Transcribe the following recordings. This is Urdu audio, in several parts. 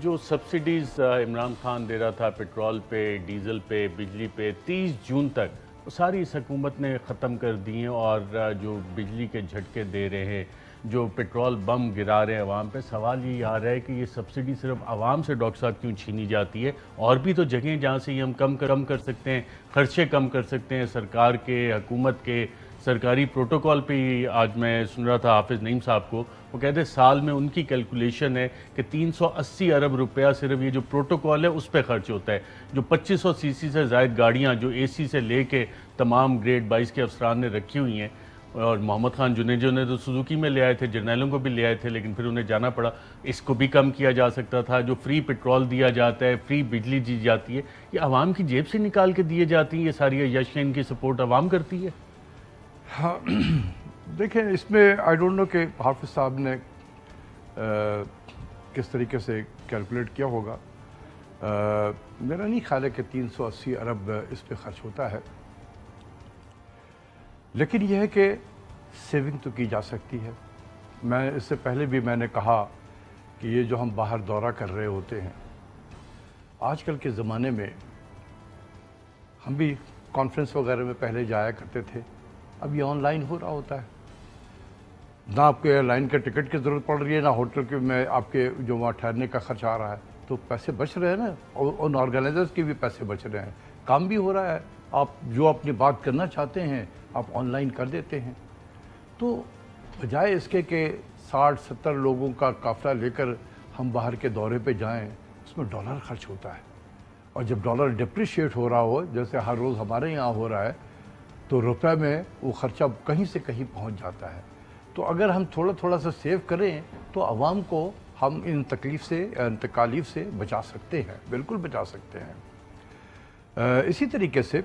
جو سبسڈیز عمران خان دے رہا تھا پیٹرول پہ، ڈیزل پہ، بجلی پہ 30 جون تک، وہ ساری اس حکومت نے ختم کر دی ہیں، اور جو بجلی کے جھٹکے دے رہے ہیں، جو پیٹرول بم گرا رہے ہیں عوام پہ، سوال یہ آ رہا ہے کہ یہ سبسڈی صرف عوام سے ڈاکٹر صاحب کیوں چھینی جاتی ہے؟ اور بھی تو جگہیں جہاں سے یہ ہم کم کر سکتے ہیں، خرچے کم کر سکتے ہیں سرکار کے، حکومت کے، سرکاری پروٹوکول پہ ہی آج میں سن رہا تھا حافظ نعیم صاحب کو، وہ کہتے ہیں سال میں ان کی کیلکولیشن ہے کہ 380 ارب روپیہ صرف یہ جو پروٹوکول ہے اس پہ خرچ ہوتا ہے، جو 2500 سی سی سے زائد گاڑیاں جو اے سی سے لے کے تمام گریڈ 22 کے افسران نے رکھی ہوئی ہیں، اور محمد خان جنیجو نے تو سوزوکی میں لے آئے تھے، جرنیلوں کو بھی لے آئے تھے، لیکن پھر انہیں جانا پڑا، اس کو بھی کم کیا جا سکتا تھا۔ جو فری پیٹرول دیا جاتا ہے، فری بجلی دی جاتی ہے، یہ عوام کی جیب سے نکال کے دیے جاتی ہیں، یہ ساری عیاشیاں، ان کی سپورٹ عوام کرتی ہے؟ ہاں دیکھیں، اس میں آئی ڈونٹ نو کہ حافظ صاحب نے کس طریقے سے کیلکولیٹ کیا ہوگا۔ میرا نہیں خیال ہے کہ 380 ارب اس پہ خرچ ہوتا ہے، لیکن یہ ہے کہ سیونگ تو کی جا سکتی ہے۔ میں اس سے پہلے بھی میں نے کہا کہ یہ جو ہم باہر دورہ کر رہے ہوتے ہیں، آج کل کے زمانے میں ہم بھی کانفرنس وغیرہ میں پہلے جایا کرتے تھے، اب یہ آن لائن ہو رہا ہوتا ہے، نہ آپ کو ایئر لائن کے ٹکٹ کی ضرورت پڑ رہی ہے، نہ ہوٹل کے میں آپ کے جو وہاں ٹھہرنے کا خرچ آ رہا ہے، تو پیسے بچ رہے ہیں نا، اور ان آرگنائزرز کے بھی پیسے بچ رہے ہیں، کام بھی ہو رہا ہے، آپ جو اپنی بات کرنا چاہتے ہیں آپ آن لائن کر دیتے ہیں۔ تو بجائے اس کے کہ 60-70 لوگوں کا قافلہ لے کر ہم باہر کے دورے پہ جائیں، اس میں ڈالر خرچ ہوتا ہے، اور جب ڈالر ڈپریشیٹ ہو رہا ہو، جیسے ہر روز ہمارے یہاں ہو رہا ہے، تو روپے میں وہ خرچہ کہیں سے کہیں پہنچ جاتا ہے۔ تو اگر ہم تھوڑا سا سیو کریں تو عوام کو ہم ان تکالیف سے بچا سکتے ہیں، بالکل بچا سکتے ہیں۔ اسی طریقے سے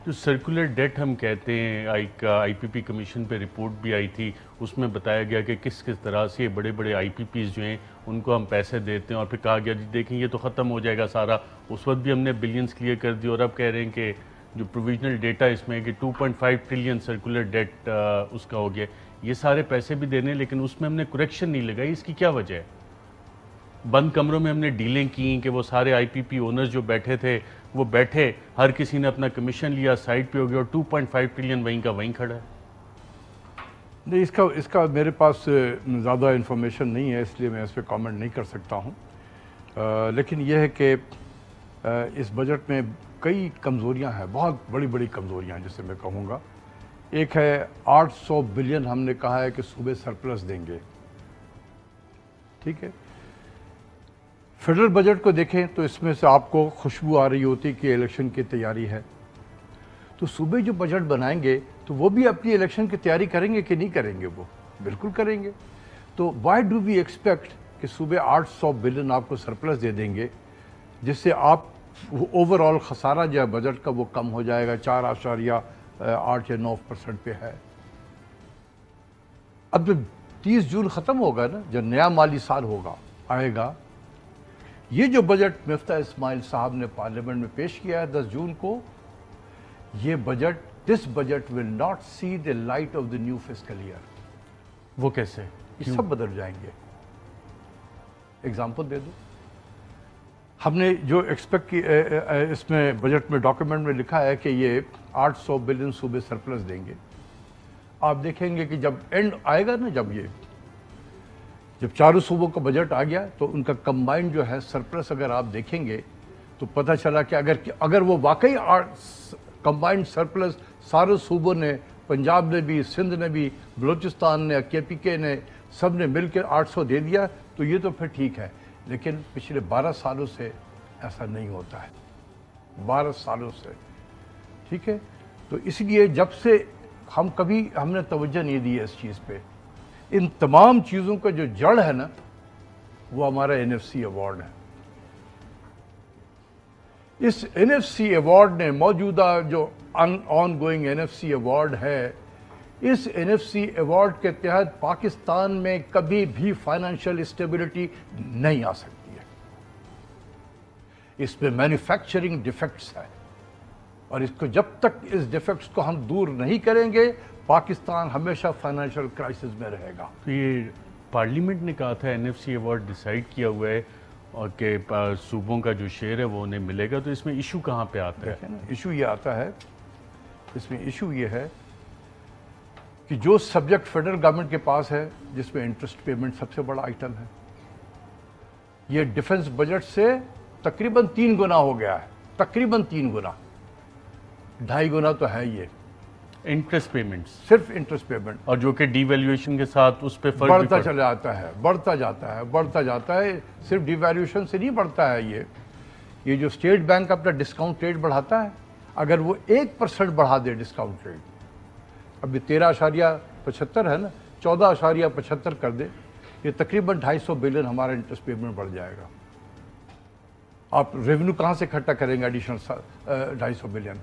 جو سرکولر ڈیٹ ہم کہتے ہیں، آئی پی پی کمیشن پہ رپورٹ بھی آئی تھی، اس میں بتایا گیا کہ کس طرح سے بڑے بڑے آئی پی پیز جو ہیں ان کو ہم پیسے دیتے ہیں، اور پھر کہا گیا جی دیکھیں یہ تو ختم ہو جائے گا سارا، اس وقت بھی ہم نے بلینز کلیئر کر دی، اور اب کہہ رہے ہیں کہ جو پروویژنل ڈیٹا اس میں ہے کہ 2.5 ٹریلین سرکولر ڈیٹ اس کا ہو گیا، یہ سارے پیسے بھی دینے، لیکن اس میں ہم نے کریکشن نہیں لگائی، اس کی کیا وجہ ہے؟ بند کمروں میں ہم نے ڈیلیں کی کہ وہ سارے آئی پی پی اونرز جو بیٹھے تھے وہ بیٹھے، ہر کسی نے اپنا کمیشن لیا، سائٹ پہ ہو گیا، اور 2.5 ٹریلین وہیں کا وہیں کھڑا ہے۔ نہیں، اس کا میرے پاس زیادہ انفارمیشن نہیں ہے، اس لیے میں اس پہ کامنٹ نہیں کر سکتا ہوں، لیکن یہ ہے کہ اس بجٹ میں کئی کمزوریاں ہیں، بہت بڑی بڑی کمزوریاں جسے میں کہوں گا۔ ایک ہے 800 بلین ہم نے کہا ہے کہ صوبے سرپلس دیں گے، ٹھیک ہے۔ فیڈرل بجٹ کو دیکھیں تو اس میں سے آپ کو خوشبو آ رہی ہوتی کہ الیکشن کی تیاری ہے، تو صوبے جو بجٹ بنائیں گے تو وہ بھی اپنی الیکشن کی تیاری کریں گے کہ نہیں کریں گے؟ وہ بالکل کریں گے۔ تو وائی ڈو وی ایکسپیکٹ کہ صوبے 800 بلین آپ کو سرپلس دے دیں گے، جس سے آپ اوور آل خسارہ جو ہے بجٹ کا وہ کم ہو جائے گا، 4.8 یا 9% پہ ہے۔ اب جب 30 جون ختم ہوگا نا، جب نیا مالی سال آئے گا، یہ جو بجٹ مفتاح اسماعیل صاحب نے پارلیمنٹ میں پیش کیا ہے 10 جون کو، یہ budget this budget will not see the light of the new fiscal year. وہ کیسے؟ یہ سب بدل جائیں گے۔ اگزامپل دے دو، ہم نے جو ایکسپیکٹ کی اس میں بجٹ میں ڈاکیومنٹ میں لکھا ہے کہ یہ 800 بلین صوبے سرپلس دیں گے، آپ دیکھیں گے کہ جب اینڈ آئے گا نا، جب چاروں صوبوں کا بجٹ آ گیا تو ان کا کمبائنڈ جو ہے سرپلس اگر آپ دیکھیں گے تو پتہ چلا کہ اگر وہ واقعی کمبائنڈ سرپلس سارے صوبوں نے، پنجاب نے بھی، سندھ نے بھی، بلوچستان نے، کے پی کے نے، سب نے مل کے 800 دے دیا تو یہ تو پھر ٹھیک ہے، لیکن پچھلے 12 سالوں سے ایسا نہیں ہوتا ہے، 12 سالوں سے، ٹھیک ہے۔ تو اس لیے جب سے ہم نے توجہ نہیں دی ہے اس چیز پہ، ان تمام چیزوں کا جو جڑ ہے نا وہ ہمارا NFC ایوارڈ ہے۔ اس NFC ایوارڈ نے، موجودہ جو آن گوئنگ NFC ایوارڈ ہے، اس NFC ایوارڈ کے تحت پاکستان میں کبھی بھی فائنینشیل اسٹیبلٹی نہیں آ سکتی ہے۔ اس میں مینوفیکچرنگ ڈیفیکٹس ہے، اور اس کو جب تک اس ڈیفیکٹس کو ہم دور نہیں کریں گے پاکستان ہمیشہ فائنینشیل کرائسس میں رہے گا۔ تو یہ پارلیمنٹ نے کہا تھا NFC ایوارڈ ڈیسائیڈ کیا ہوا ہے، اور کہ صوبوں کا جو شیئر ہے وہ انہیں ملے گا، تو اس میں ایشو کہاں پہ آتا ہے؟ دیکھیں نا، ایشو یہ آتا ہے، اس میں ایشو یہ ہے کہ جو سبجیکٹ فیڈرل گورنمنٹ کے پاس ہے، جس میں انٹرسٹ پیمنٹ سب سے بڑا آئٹم ہے، یہ ڈیفنس بجٹ سے تقریباً 3 گنا ہو گیا ہے، تقریباً 3 گنا، 2.5 گنا تو ہے یہ انٹرسٹ پیمنٹس، صرف انٹرسٹ پیمنٹ، اور جو کہ ڈی ویلیویشن کے ساتھ اس پہ فرق بڑھتا چلا جاتا ہے، بڑھتا جاتا ہے، صرف ڈی ویلیویشن سے نہیں بڑھتا ہے یہ جو اسٹیٹ بینک اپنا ڈسکاؤنٹ ریٹ بڑھاتا ہے، اگر وہ 1% بڑھا دے ڈسکاؤنٹ ریٹ، ابھی 13.75 ہے نا، 14.75 کر دے، یہ تقریباً 250 بلین ہمارا انٹرسٹ پیمنٹ بڑھ جائے گا۔ آپ ریونیو کہاں سے اکٹھا کریں گے ایڈیشنل 250 بلین؟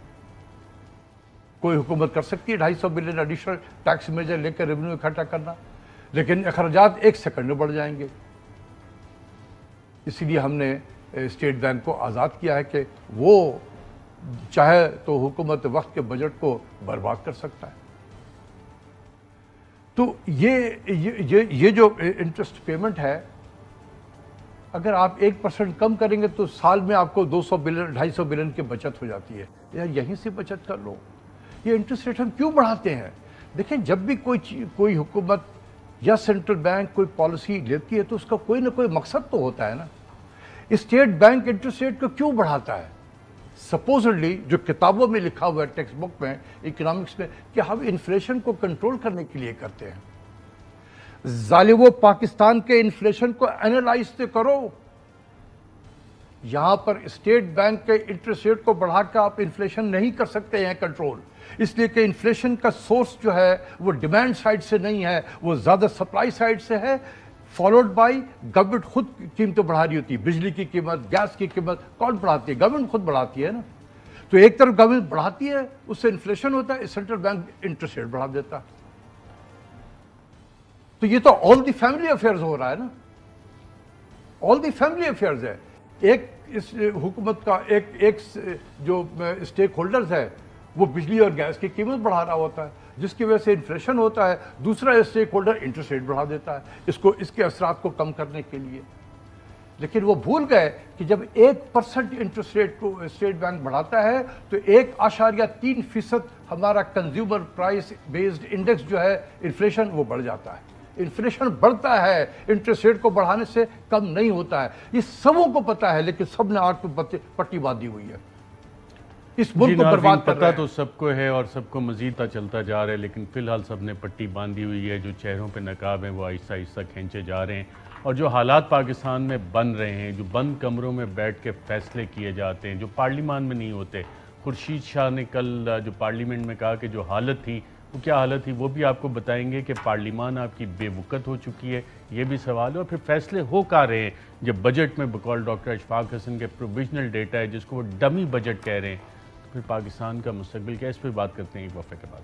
کوئی حکومت کر سکتی ہے 250 بلین ایڈیشنل ٹیکس میجر لے کر ریونیو اکٹھا کرنا، لیکن اخراجات 1 سیکنڈ میں بڑھ جائیں گے۔ اسی لیے ہم نے اسٹیٹ بینک کو آزاد کیا ہے کہ وہ چاہے تو حکومت وقت کے بجٹ کو برباد کر سکتا ہے۔ تو یہ جو انٹرسٹ پیمنٹ ہے، اگر آپ 1% کم کریں گے تو سال میں آپ کو 250 بلین کی بچت ہو جاتی ہے، یار یہیں سے بچت کر لو۔ یہ انٹرسٹ ریٹ ہم کیوں بڑھاتے ہیں؟ دیکھیں، جب بھی کوئی حکومت یا سینٹرل بینک کوئی پالیسی لیتی ہے تو اس کا کوئی نہ کوئی مقصد تو ہوتا ہے نا۔ اسٹیٹ بینک انٹرسٹ ریٹ کو کیوں بڑھاتا ہے؟ سپوزڈلی جو کتابوں میں لکھا ہوا ہے، ٹیکسٹ بک میں، اکنامکس میں، کہ ہم انفلیشن کو کنٹرول کرنے کے لیے کرتے ہیں۔ ظالمو، پاکستان کے انفلیشن کو اینالائز تو کرو۔ یہاں پر اسٹیٹ بینک کے انٹرسٹ ریٹ کو بڑھا کے آپ انفلیشن نہیں کر سکتے ہیں کنٹرول، اس لیے کہ انفلیشن کا سورس جو ہے وہ ڈیمانڈ سائڈ سے نہیں ہے، وہ زیادہ سپلائی سائڈ سے ہے، فالوڈ بائی گورنمنٹ خود قیمتیں بڑھا رہی ہوتی ہے۔ بجلی کی قیمت، گیس کی قیمت کون بڑھاتی ہے؟ گورنمنٹ خود بڑھاتی ہے نا۔ تو ایک طرف گورنمنٹ بڑھاتی ہے، اس سے انفلیشن ہوتا ہے، سینٹرل بینک انٹرسٹ ریٹ بڑھا دیتا ہے۔ تو یہ تو آل دی فیملی افیئرز ہو رہا ہے نا، آل دی فیملی افیئرز ہے۔ ایک اس حکومت کا ایک جو اسٹیک ہولڈرز ہے وہ بجلی اور گیس کی قیمت بڑھا رہا ہوتا ہے، جس کی وجہ سے انفلیشن ہوتا ہے، دوسرا اسٹیک ہولڈر انٹرسٹ ریٹ بڑھا دیتا ہے اس کے اثرات کو کم کرنے کے لیے۔ لیکن وہ بھول گئے کہ جب 1% انٹرسٹ ریٹ کو اسٹیٹ بینک بڑھاتا ہے تو 1.3% ہمارا کنزیومر پرائس بیسڈ انڈیکس جو ہے انفلیشن، وہ بڑھ جاتا ہے۔ انفلیشن بڑھتا ہے، انٹرسٹ ریٹ کو بڑھانے سے کم نہیں ہوتا ہے۔ یہ سبوں کو پتا ہے، لیکن سب نے آنکھ پہ پٹی باندھی ہوئی ہے، اس ملک کو برباد کر رہے ہیں۔ پتہ تو سب کو ہے اور سب کو مزید چلتا جا رہا ہے، لیکن فی الحال سب نے پٹی باندھی ہوئی ہے۔ جو چہروں پہ نقاب ہیں وہ آہستہ آہستہ کھینچے جا رہے ہیں، اور جو حالات پاکستان میں بن رہے ہیں، جو بند کمروں میں بیٹھ کے فیصلے کیے جاتے ہیں، جو پارلیمان میں نہیں ہوتے۔ خورشید شاہ نے کل جو پارلیمنٹ میں کہا کہ جو حالت تھی وہ کیا حالت تھی، وہ بھی آپ کو بتائیں گے کہ پارلیمان آپ کی بے وقت ہو چکی ہے، یہ بھی سوال ہے۔ اور پھر فیصلے ہو کہاں رہے ہیں جب بجٹ میں بقول ڈاکٹر اشفاق حسن کے پروویژنل ڈیٹا ہے جس کو وہ ڈمی بجٹ کہہ رہے ہیں، تو پھر پاکستان کا مستقبل کیا؟ اس پہ بات کرتے ہیں ایک وقفے کے بعد۔